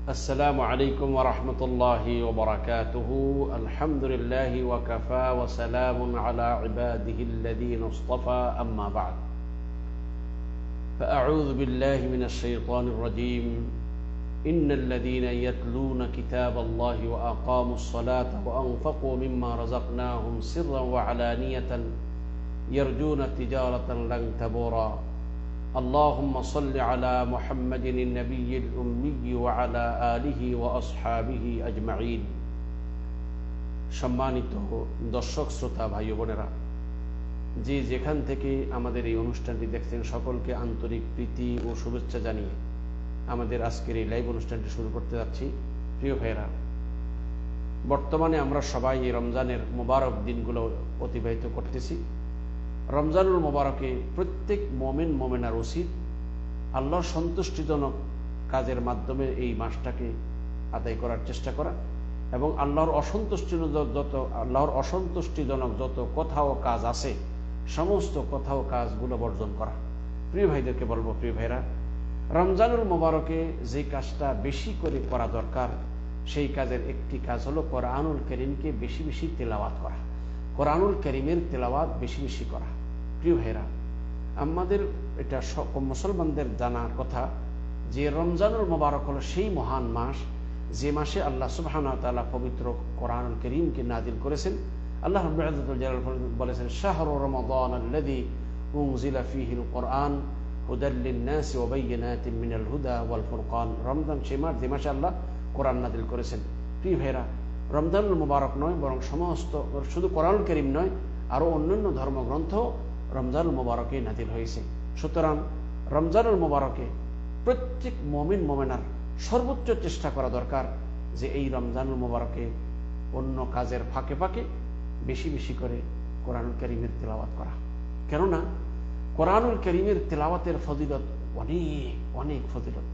السلام عليكم ورحمة الله وبركاته. الحمد لله وكفى وسلام على عباده الذين اصطفى أما بعد فأعوذ بالله من الشيطان الرجيم. إن الذين يتلون كتاب الله وأقاموا الصلاة وأنفقوا مما رزقناهم سرا وعلانية يرجون تجارة لن تبورا. اللهم صل على محمد النبي الأمي وعلى آله وأصحابه أجمعين. সম্মানিত দর্শক শ্রোতা ভাই বোনেরা, যে যেখান থেকে আমাদের এই অনুষ্ঠানটি দেখছেন সকলকে আন্তরিক প্রীতি ও শুভেচ্ছা জানিয়ে আমাদের আজকের এই লাইভ অনুষ্ঠানটি শুরু করতে যাচ্ছি। প্রিয় ভাইয়েরা, বর্তমানে আমরা সবাই এই রমজানের মোবারক দিনগুলো অতিবাহিত করতেছি। রমজানুল মোবারকে প্রত্যেক মোমেন মোমেনার উচিত আল্লাহর সন্তুষ্টিজনক কাজের মাধ্যমে এই মাসটাকে আদায় করার চেষ্টা করা এবং আল্লাহর অসন্তুষ্টিজনক যত কথা ও কাজ আছে সমস্ত কথা ও কাজগুলো বর্জন করা। প্রিয় ভাইদেরকে বলবো, প্রিয় ভাইরা, রমজানুল মোবারকে যে কাজটা বেশি করে করা দরকার সেই কাজের একটি কাজ হলো কোরআনুল কারীমকে বেশি বেশি তেলাওয়াত করা, কোরআনুল কারীমের তেলাওয়াত বেশি বেশি করা। প্রিয় ভাইরা, আমাদের এটা মুসলমানদের জানার কথা যে রমজানুল মোবারক হলো সেই মহান মাস যে মাসে আল্লাহ সুবহানাহু ওয়া তাআলা পবিত্র কোরআনুল কারীমকে নাজিল করেছেন। আল্লাহ রাব্বুল ইজ্জতুল জালাল বলেছেন, শাহরু রমাদান আল্লাযী উনজিলা ফীহিল কোরআন হুদাল লিন-নাসি ওয়া বায়িনাতিন মিনাল হুদা ওয়াল ফুরকান। রমজান সেই মাস যে মাসে আল্লাহ কোরআন নাজিল করেছেন। প্রিয় ভাইরা, রমজানুল মোবারক নয় বরং সমস্ত শুধু কোরআনুল কারীম নয়, আরো অন্যান্য ধর্মগ্রন্থ রমজানুল মোবারকে নাজিল হয়েছে। সুতরাং রমজানুল মোবারকে প্রত্যেক মুমিন মুমিনার সর্বোচ্চ চেষ্টা করা দরকার যে এই রমজানুল মোবারকে অন্য কাজের ফাঁকে ফাঁকে বেশি বেশি করে কোরআনুল কারীমের তেলাওয়াত করা। কেননা কোরআনুল কারীমের তেলাওয়াতের ফজিলত অনেক অনেক ফজিলত।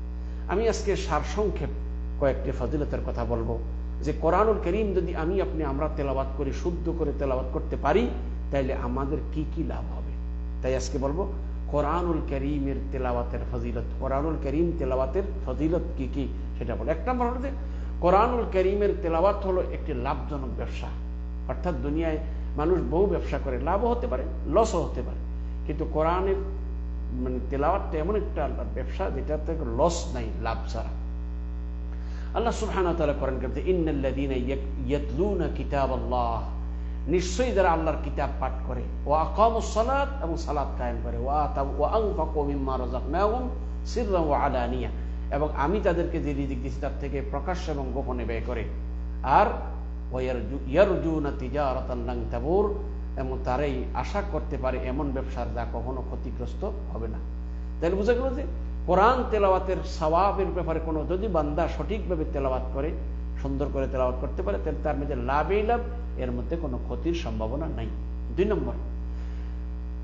আমি আজকে সারসংক্ষেপ কয়েকটি ফজিলতের কথা বলবো যে কোরআনুল কারীম যদি আমরা তেলাওয়াত করি, শুদ্ধ করে তেলাওয়াত করতে পারি, তাইলে আমাদের কি কি লাভ হবে। তাই আজকে বলবো কোরআনুল কারীমের তেলাওয়াতের ফজিলত, কোরআনুল কারীম তেলাওয়াতের ফজিলত কি কি সেটা বলো। এক নম্বর হলো যে কোরআনুল কারীমের তেলাওয়াত হলো একটি লাভজনক ব্যবসা। অর্থাৎ দুনিয়ায় মানুষ বহু ব্যবসা করে, লাভও হতে পারে লসও হতে পারে, কিন্তু কোরআনের তেলাওয়াতটা এমন একটা ব্যবসা যেটাতে লস নাই, লাভ ছাড়া। আল্লাহ সুবহানাহু ওয়া তাআলা কোরআন কারীমে ইন্নাল্লাযীনা ইয়াতলুনা কিতাবাল্লাহ, নিশ্চয়ই যারা আল্লাহর কিতাব পাঠ করে, ওয়া আকামুস সালাত এবং সালাত কায়েম করে, ওয়া আনফাকু মিম্মা রাযাকনাহুম সিররান ওয়া আলানিয়া, এবং আমি তাদেরকে যে রিজিক দিয়েছি তার থেকে প্রকাশ্য এবং গোপনে ব্যয় করে, আর ইয়ারজুনা তিজারাতান লান তাবুর, এবং তারাই আশা করতে পারে এমন ব্যবসার যা কখনো ক্ষতিগ্রস্ত হবে না। তাহলে বোঝা গেল যে কোরআন তেলাওয়াতের সওয়াবের ব্যাপারে কোনো যদি বান্দা সঠিকভাবে তেলাওয়াত করে, সুন্দর করে তেলাওয়াত করতে পারে, তাহলে তার মধ্যে লাভই লাভ, এর মধ্যে কোনো ক্ষতির সম্ভাবনা নাই। 2 নম্বর,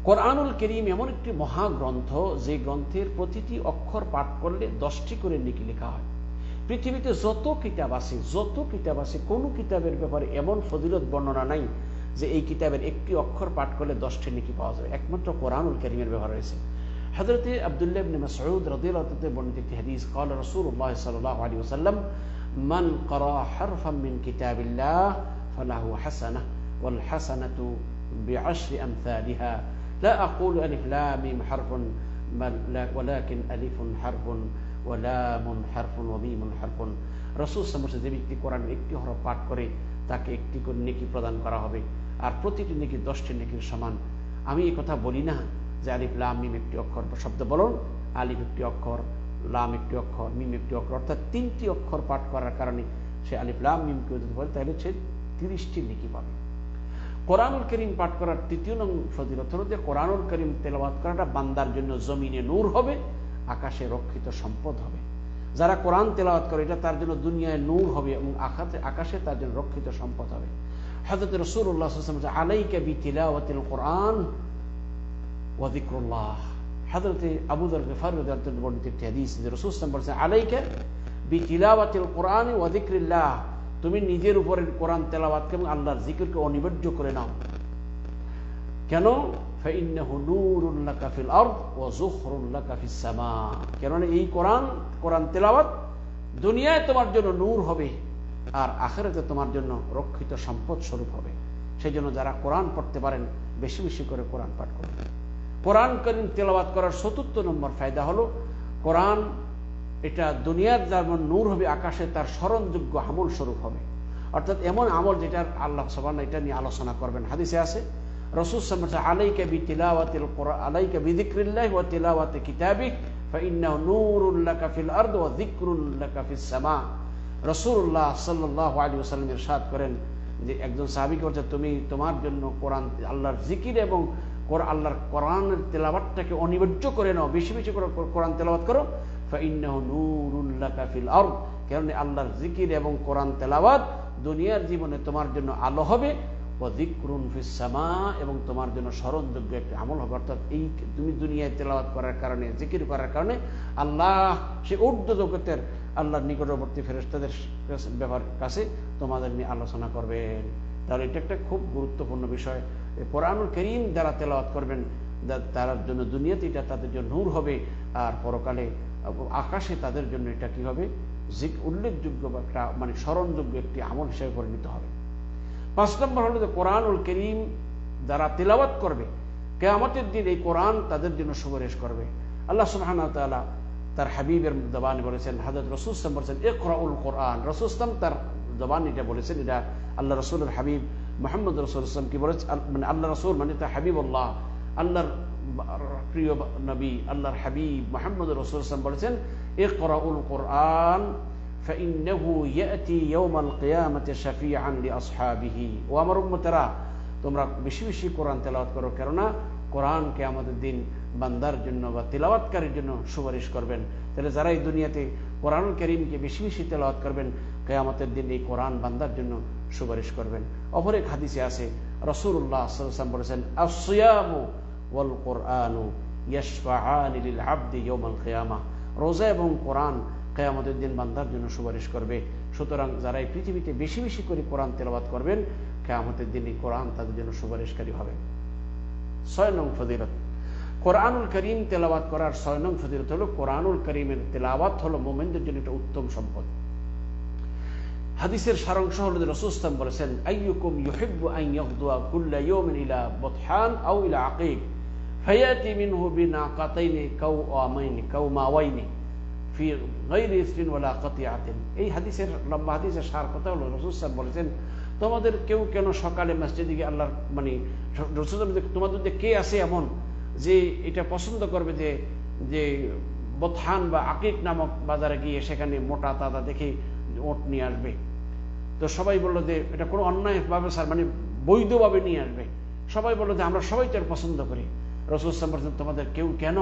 কোরআনুল কারীম এমন একটি মহাগ্রন্থ যে গ্রন্থের প্রতিটি অক্ষর পাঠ করলে 10টি করে নেকি লেখা হয়। পৃথিবীতে যত কিতাব আছে কোনো কিতাবের ব্যাপারে এমন ফজিলত বর্ণনা নাই যে এই কিতাবের একটি অক্ষর পাঠ করলে 10টি নেকি পাওয়া যাবে। একমাত্র কোরআনুল কারীমের ব্যাপার রয়েছে। হযরত আব্দুল্লাহ ইবনে মাসউদ রাদিয়াল্লাহু তাআলা বর্ণিত একটি হাদিস, قال রাসূলুল্লাহ সাল্লাল্লাহু আলাইহি ওয়াসাল্লাম, মান ক্বারা হারফান মিন কিতাবিল্লাহ ফালাহু হাসানাহ ওয়াল হাসানাতু বিআশরি আমসালিহা লা আকুলু আলিফ লাম মিম হারফুন ওয়ালাকিন আলিফুন হারফুন ওয়া লামুন হারফুন ওয়া মিমুন হারফুন। রাসূল সাল্লাল্লাহু আলাইহি ওয়াসাল্লাম, যে ব্যক্তি কোরআনের একটি হরফ পাঠ করে তাকে একটি করে নেকি প্রদান করা হবে, আর প্রতিটি নেকি 10টি নেকির সমান। আমি এই কথা বলি না যে আলিফ লাম মিম একটি অক্ষর শব্দ বলুন, আলিফ একটি অক্ষর, লাম একটি অক্ষর, মিম একটি অক্ষর, অর্থাৎ 3টি অক্ষর পাঠ করার কারণে সে আলিফ লাম মিমকে যদি বলে তাহলে সে 30টি নেকি পাবে। কোরআনুল কারীম পাঠ করার 3য় নং ফজিলত হলো যে কোরআনুল কারীম তেলাওয়াত করাটা বান্দার জন্য জমিনে নূর হবে, আকাশে রক্ষিত সম্পদ হবে। যারা কোরআন তেলাওয়াত করে এটা তার জন্য দুনিয়ায় নূর হবে এবং আকাশে তার জন্য রক্ষিত সম্পদ হবে। হযরত রাসূলুল্লাহ সাল্লাল্লাহু আলাইহি ওয়াসাল্লাম, আলাইকা বিতিলাওয়াতিল কোরআন ওয়া যিকরুল্লাহ। হযরত আবু যর গফার রাদিয়াল্লাহু আনহু বর্ণিত একটি হাদিস যে রাসূল সাল্লাল্লাহু আলাইহি ওয়াসাল্লাম বলেছেন, আলাইকা বিতিলাওয়াতিল কোরআন ওয়া যিকরিল্লাহ, তুমি নিজের উপরে কোরআন তেলাওয়াতকে এবং আল্লাহর জিকিরকে অনিবার্য করে নাও। কেন? ফাইন্নাহু নূরুন লাকা ফিল আরদ ওয়া যুখরুন লাকা ফিস সামা। কেননা এই কোরআন তেলাওয়াত দুনিয়ায় তোমার জন্য নূর হবে, আর আখিরাতে তোমার জন্য রক্ষিত সম্পদ স্বরূপ হবে। সেই জন্য যারা কোরআন পড়তে পারেন বেশি বেশি করে কোরআন পাঠ করবেন। কোরআন কারীম তেলাওয়াত করার ৪র্থ নম্বর ফায়দা হলো, কোরআন এটা দুনিয়ার যেমন নূর হবে, আকাশে তার স্মরণযোগ্য আমল স্বরূপ হবে। অর্থাৎ এমন আমল যেটার আল্লাহ সুবহানাহু এটা নিয়ে আলোচনা করবেন। হাদিসে আছে রাসূল সাল্লাল্লাহু আলাইহি ওয়াসাল্লাম আলাইকা বিতিলাওয়াতিল কুরআন আলাইকা বিযিকরিল্লাহি ওয়া তিলাওয়াতি কিতাবিহি ফাইন্নাহু নূরুল লাকা ফিল আরদি ওয়া যিকরুল লাকা ফিস সামা। রাসূলুল্লাহ সাল্লাল্লাহু আলাইহি ওয়াসাল্লাম ইরশাদ করেন যে একজন সাহাবীকে বলছে, তুমি তোমার জন্য কোরআন আল্লাহর জিকির এবং আল্লাহর কোরআনের তেলাওয়াতটাকে অনিবার্য করে নাও, বেশি বেশি করে কোরআন তেলাওয়াত করো। ফাইন্নাহু নূরুল লাকা ফিল আরদ, কারণ আল্লাহর জিকির এবং কোরআন তেলাওয়াত দুনিয়ার জীবনে তোমার জন্য আলো হবে। ওয়া যিকরুন ফিস সামা, এবং তোমার জন্য স্মরণযোগ্য একটা আমল হবে। অর্থাৎ এই তুমি দুনিয়ায় তেলাওয়াত করার কারণে, জিকির করার কারণে আল্লাহ সে ঊর্ধ্ব জগতের আল্লাহর নিকটবর্তী ফেরেশতাদের কাছে তোমাদের নিয়ে আলোচনা করবেন। তাহলে এটা একটা খুব গুরুত্বপূর্ণ বিষয়। কোরআনুল কারীম যারা তেলাওয়াত করবেন তার জন্য দুনিয়াতে এটা তাদের জন্য নূর হবে, আর পরকালে আকাশে তাদের জন্য এটা কি হবে, উল্লেখযোগ্য বা একটা মানে স্মরণযোগ্য একটি আমল হিসেবে পরিণত হবে। ৫ নম্বর হলো যে কোরআনুল কারীম যারা তেলাওয়াত করবে কিয়ামতের দিন এই কোরআন তাদের জন্য সুপারিশ করবে। আল্লাহ সুবহানাহু ওয়া তাআলা তার হাবিবের জবানে বলেছেন, হযরত রাসূল সাল্লাল্লাহু আলাইহি ওয়াসাল্লাম বলেছেন ইকরাউল কোরআন। রাসূল সাল্লাল্লাহু আলাইহি ওয়াসাল্লাম তার জবানে এটা বলেছেন, এটা আল্লাহ রাসূলের হাবিব মুহাম্মদ রাসূলুল্লাহ সাল্লাল্লাহু আলাইহি ওয়াসাল্লাম কি বলেছেন, মানে আল্লাহ রাসূল মানে তার হাবিবুল্লাহ, আল্লাহর প্রিয় নবী, আল্লাহর হাবিব মুহাম্মদ রাসূলুল্লাহ সাল্লাল্লাহু আলাইহি ওয়াসাল্লাম বলেছেন ইকরাউল কোরআন ফাইন্নাহু ইয়াতি ইয়াউমাল কিয়ামাতি শাফিআন লিআসহাবিহি। ও আমার উম্মতেরা, তোমরা বেশি বেশি কোরআন তেলাওয়াত করো, কেননা কোরআন কিয়ামতের দিন বান্দার জন্য বা তেলাওয়াতকারীর জন্য সুপারিশ করবেন। তাহলে যারা এই দুনিয়াতে কোরআনুল কারীমকে বেশি বেশি তেলাওয়াত করবেন, কিয়ামতের দিন এই কোরআন বান্দার জন্য সুপারিশ করবেন। অপর এক হাদিসে আছে রাসূলুল্লাহ সাল্লাল্লাহু আলাইহি ওয়াসাল্লাম বলেছেন আস-সিয়ামু ওয়াল কুরআনু ইয়াশফাআনি লিল আবদি ইয়াউমাল কিয়ামাহ। রোজা এবং কোরআন কিয়ামতের দিন বান্দার জন্য সুপারিশ করবে। সুতরাং যারা এই পৃথিবীতে বেশি বেশি করে কোরআন তেলাওয়াত করবেন, কিয়ামতের দিন এই কোরআন তাদের জন্য সুপারিশকারী হবে। ৬ নং ফজিলত, কোরআনুল কারীম তেলাওয়াত করার ৬ নং ফজিলত হলো কোরআনুল কারীমের তেলাওয়াত হলো মুমিনদের জন্য একটা উত্তম সম্পদ। হাদিসের সারাংশ হলো যে রাসূল সাল্লাল্লাহু আলাইহি ওয়াসাল্লাম বলেছেন আইয়ুকুম ইউহিব্বু আন ইয়াগদুয়া কুল্লা ইয়াউমিন ইলা বুতহান আও ইলা আকিক ফায়াতি মিনহু বিনাকাতাইনি কাওমাওয়াইনি ফি গায়রি ইসরিন ওয়ালা কাতিআতিন। এই হাদিসের লম্বা হাদিসের সার কথা হলো রাসূল সাল্লাল্লাহু আলাইহি ওয়াসাল্লাম বলেছেন, তোমাদের কেউ কেন সকালে মসজিদে গিয়ে আল্লাহর মানে রাসূল তোমাদের মধ্যে কে আছে এমন যে এটা পছন্দ করবে যে যে বতহান বা আকিক নামক বাজারে গিয়ে সেখানে মোটা তাজা দেখে ওট নিয়ে আসবে। তো সবাই বললো যে এটা কোনো অন্যায়ভাবে স্যার মানে বৈধভাবে নিয়ে আসবে। সবাই বললো যে আমরা সবাই তো পছন্দ করি। রাসূল সাল্লাল্লাহু আলাইহি ওয়াসাল্লাম তোমাদের কেউ কেন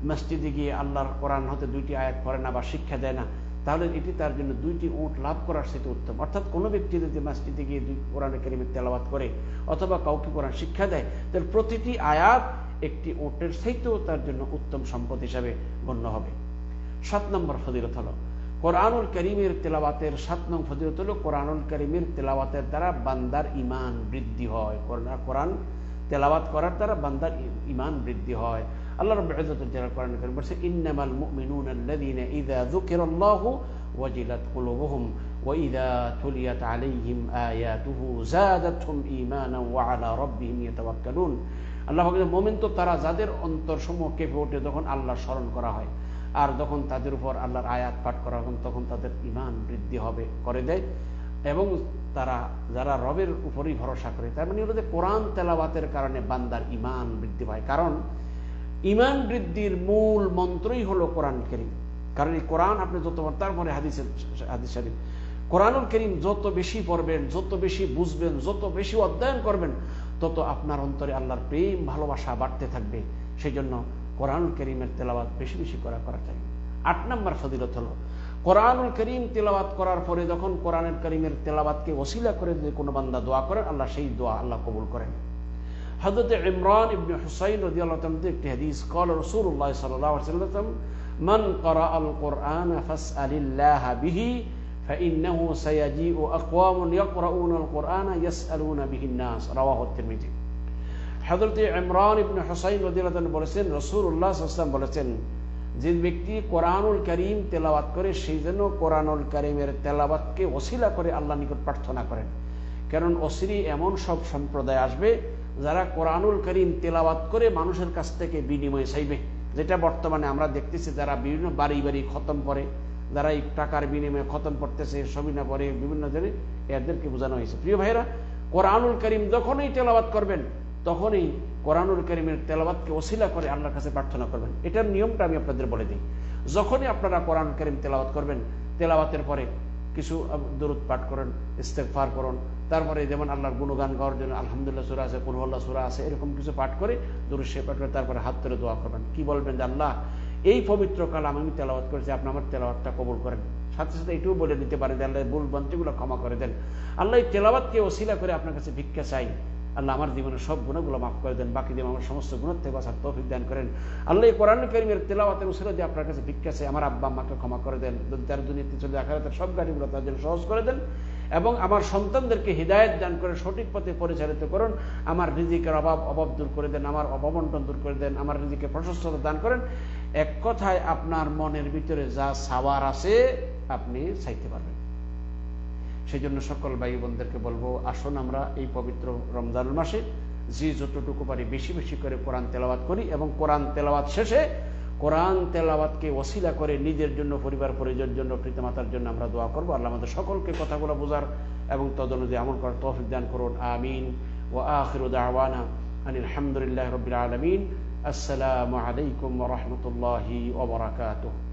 মসজিদে গিয়ে আল্লাহর কোরআন হতে 2টি আয়াত পড়ে না বা শিক্ষা দেয় না, তাহলে এটি তার জন্য 2টি উট লাভ করার সেটা উত্তম। অর্থাৎ কোনো ব্যক্তি যদি মসজিদে গিয়ে কোরআনে কারীমের তেলাওয়াত করে অথবা কাউকে কোরআন শিক্ষা দেয়, তাহলে প্রতিটি আয়াত একটি উটের চাইতেও তার জন্য উত্তম সম্পদ হিসাবে গণ্য হবে। ৭ নম্বর ফজিলত হলো কোরআনুল কারীমের তেলাওয়াতের ৭ নং ফজিলত হলো কোরআনুল কারীমের তেলাওয়াতের দ্বারা বান্দার ঈমান বৃদ্ধি হয়। কোরআন তেলাওয়াত করার দ্বারা বান্দার ঈমান বৃদ্ধি হয়। আল্লাহ রাব্বুল ইজ্জতুল জালাল কোরআনে কারীম বলেছেন ইন্নামাল মুমিনুনা আল্লাযীনা ইযা যুকিরাল্লাহু ওয়াজিলাত কুলুবুহুম ওয়া ইযা তুলিয়াত আলাইহিম আয়াতুহু যাদাতহুম ঈমানান ওয়া আলা রাব্বিহিম ইয়াতাওয়াক্কালুন। আল্লাহ বলেন মুমিন তো তারা যাদের অন্তরসমূহ কেঁপে ওঠে যখন আল্লাহর স্মরণ করা হয়, আর যখন তাদের উপর আল্লাহর আয়াত পাঠ করা হয় তখন তাদের ঈমান বৃদ্ধি করে দেয়, এবং তারা যারা রবের উপরই ভরসা করে। তার মানে হলো যে কোরআন তেলাওয়াতের কারণে বান্দার ঈমান বৃদ্ধি পায়। কারণ ঈমান বৃদ্ধির মূল মন্ত্রই হলো কোরআন কারীম। কারণ এই কোরআন আপনি যত তারপরে হাদিস শরীফ কোরআনুল কারীম যত বেশি পড়বেন, যত বেশি বুঝবেন, যত বেশি অধ্যয়ন করবেন, তত আপনার অন্তরে আল্লাহর প্রেম ভালোবাসা বাড়তে থাকবে। সেই জন্য কোরআনুল কারীমের তেলাওয়াত বেশি বেশি করা চাই। ৮ নম্বর ফজিলত হলো কোরআনুল কারীম তেলাওয়াত করার পরে যখন কোরআনুল কারীমের তেলাওয়াতকে ওসিলা করে যদি কোনো বান্দা দোয়া করেন, আল্লাহ সেই দোয়া আল্লাহ কবুল করেন। হযরত ইমরান ইবনে হুসাইন রাদিয়াল্লাহু তাআলা একটি হাদিস قال রাসূলুল্লাহ সাল্লাল্লাহু আলাইহি ওয়াসাল্লাম মান ক্বারাআল কুরআন ফাসআলিল্লাহা বিহি فإنه سيجيء أقوام يقرؤون القرآن يسألون به الناس رواه الترمذي। হযরত ইমরান ইবনে হুসাইন রাদিয়াল্লাহু তাআলা বলেছেন রাসূলুল্লাহ সাল্লাল্লাহু আলাইহি ওয়াসাল্লাম বলেছেন যে ব্যক্তি কোরআনুল কারীম তেলাওয়াত করে সেই জন্য কোরআনুল কারীমের তেলাওয়াতকে ওসিলা করে আল্লাহর নিকট প্রার্থনা করেন। কারণ অচিরেই এমন সব সম্প্রদায় আসবে যারা কোরআনুল কারীম তেলাওয়াত করে মানুষের কাছ থেকে বিনিময় চাইবে, যেটা বর্তমানে আমরা দেখতেছি। যারা বিভিন্ন বাড়ি বাড়ি খতম করে, যারা এই টাকার বিনিময়ে খতম করতেছে, সবিনা পরে বিভিন্ন জনে, এদেরকে বোঝানো হয়েছে। প্রিয় ভাইরা, কোরআনুল কারীম যখনই তেলাওয়াত করবেন তখনই কোরআনুল কারীমের তেলাওয়াতকে ওসিলা করে আল্লাহর কাছে প্রার্থনা করবেন। এটার নিয়মটা আমি আপনাদের বলে দিই। যখনই আপনারা কোরআনুল কারীম তেলাওয়াত করবেন, তেলাওয়াতের পরে কিছু দরুদ পাঠ করেন, ইস্তেগফার করুন, তারপরে যেমন আল্লাহর গুণগান গাওয়ার জন্য আলহামদুলিল্লাহ সূরা আছে, কুল হুয়াল্লাহ সূরা আছে, এরকম কিছু পাঠ করে দরুদ শরীফ পাঠ করে তারপরে হাত তুলে দোয়া করবেন। কি বলবেন যে আল্লাহ, এই পবিত্র কালাম আমি তেলাওয়াত করেছি, আপনি আমার তেলাওয়াতটা কবুল করেন। সাথে সাথে এটাও বলে দিতে পারেন যে আল্লাহ ভুল ভ্রান্তিগুলো ক্ষমা করে দেন। আল্লাহ এই তেলাওয়াতকে ওসিলা করে আপনার কাছে ভিক্ষা চাই, আল্লাহ আমার জীবনের সব গুণাগুলো মাফ করে দেন, বাকি দিয়ে আমার সমস্ত গুণের থেকে বাঁচার তৌফিক দান করেন। আল্লাহ এই কোরআনুল কারীমের তেলাওয়াতের উসিলা দিয়ে আপনার কাছে ভিক্ষা চাই, আমার আব্বা আম্মাকে ক্ষমা করে দেন, তার দুনিয়াতে চলে আখিরাতের সব গাড়িগুলো তার জন্য সহজ করে দেন, এবং আমার সন্তানদেরকে হিদায়াত দান করে সঠিক পথে পরিচালিত করুন। আমার রিজিকের অভাব দূর করে দেন, আমার অববন্টন দূর করে দেন, আমার রিজিকে প্রশস্ততা দান করেন। এক কথায় আপনার মনের ভিতরে যা চাওয়ার আছে আপনি চাইতে পারবেন। সেই জন্য সকল ভাই বোনদেরকে বলবো, আসুন আমরা এই পবিত্র রমজানুল মাসে যে যতটুকু পারি বেশি বেশি করে কোরআন তেলাওয়াত করি, এবং কোরআন তেলাওয়াত শেষে কোরআন তেলাওয়াতকে ওসিলা করে নিজের জন্য, পরিবার পরিজনের জন্য, পিতামাতার জন্য আমরা দোয়া করবো। আল্লাহ আমাদের সকলকে কথাগুলো বোঝার এবং তদনুযায়ী আমল করার তৌফিক দান করুন। আমিন। ওয়া আখিরু দাওয়ানা আনিল হামদুলিল্লাহি রাব্বিল আলামিন। আসসালামু আলাইকুম ওয়া রাহমাতুল্লাহি ওয়া বারাকাতুহু।